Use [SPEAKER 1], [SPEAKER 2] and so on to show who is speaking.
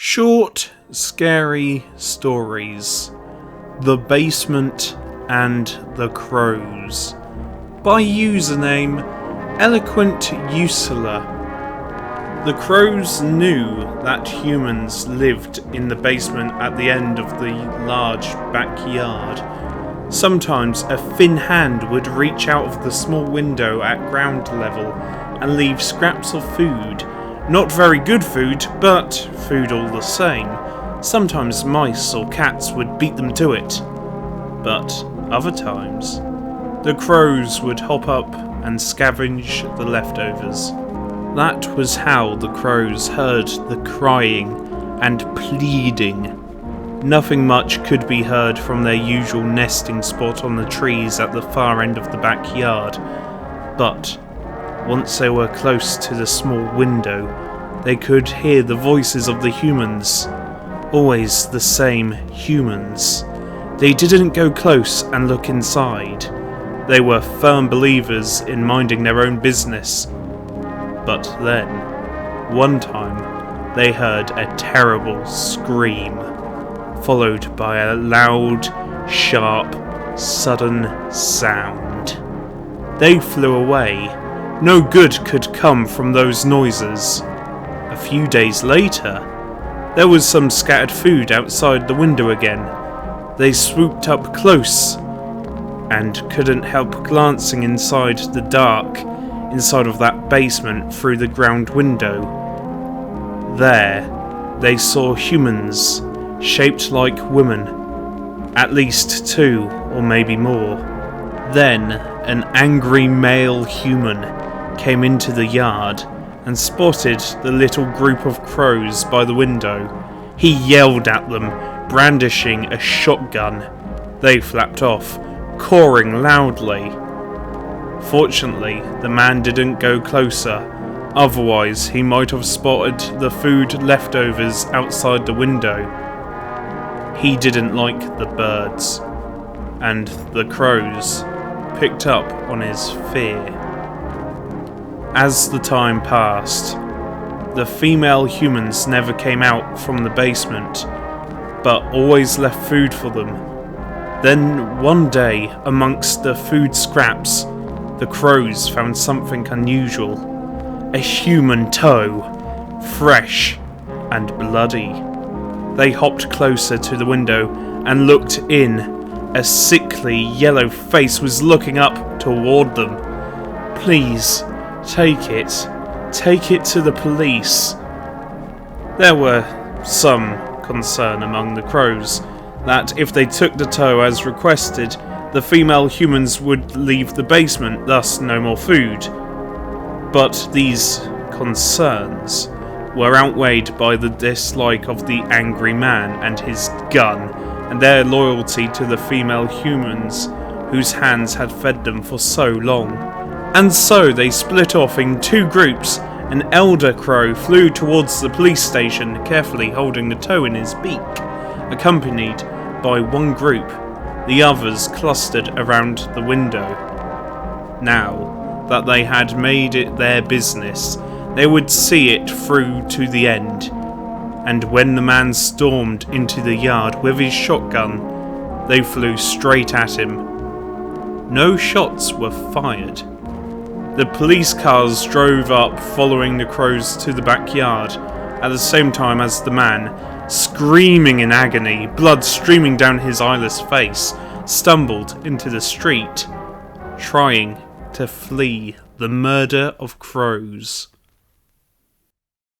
[SPEAKER 1] Short, Scary Stories, The Basement and the Crows, by username Eloquent Usula. The crows knew that humans lived in the basement at the end of the large backyard. Sometimes a thin hand would reach out of the small window at ground level and leave scraps of food. Not very good food, but food all the same. Sometimes mice or cats would beat them to it. But other times, the crows would hop up and scavenge the leftovers. That was how the crows heard the crying and pleading. Nothing much could be heard from their usual nesting spot on the trees at the far end of the backyard. But once they were close to the small window, they could hear the voices of the humans. Always the same humans. They didn't go close and look inside. They were firm believers in minding their own business. But then, one time, they heard a terrible scream, followed by a loud, sharp, sudden sound. They flew away. No good could come from those noises. A few days later, there was some scattered food outside the window again. They swooped up close and couldn't help glancing inside the dark, inside of that basement through the ground window. There, they saw humans, shaped like women, at least two or maybe more. Then, an angry male human came into the yard and spotted the little group of crows by the window. He yelled at them, brandishing a shotgun. They flapped off, cawing loudly. Fortunately, the man didn't go closer, otherwise he might have spotted the food leftovers outside the window. He didn't like the birds, and the crows picked up on his fear. As the time passed, the female humans never came out from the basement, but always left food for them. Then one day, amongst the food scraps, the crows found something unusual. A human toe, fresh and bloody. They hopped closer to the window and looked in. A sickly yellow face was looking up toward them. "Please, take it. Take it to the police." There were some concern among the crows that if they took the toe as requested, the female humans would leave the basement, thus no more food. But these concerns were outweighed by the dislike of the angry man and his gun, and their loyalty to the female humans whose hands had fed them for so long. And so they split off in two groups. An elder crow flew towards the police station, carefully holding the toe in his beak, accompanied by one group. The others clustered around the window. Now that they had made it their business, they would see it through to the end. And when the man stormed into the yard with his shotgun, they flew straight at him. No shots were fired. The police cars drove up, following the crows to the backyard, at the same time as the man, screaming in agony, blood streaming down his eyeless face, stumbled into the street, trying to flee the murder of crows.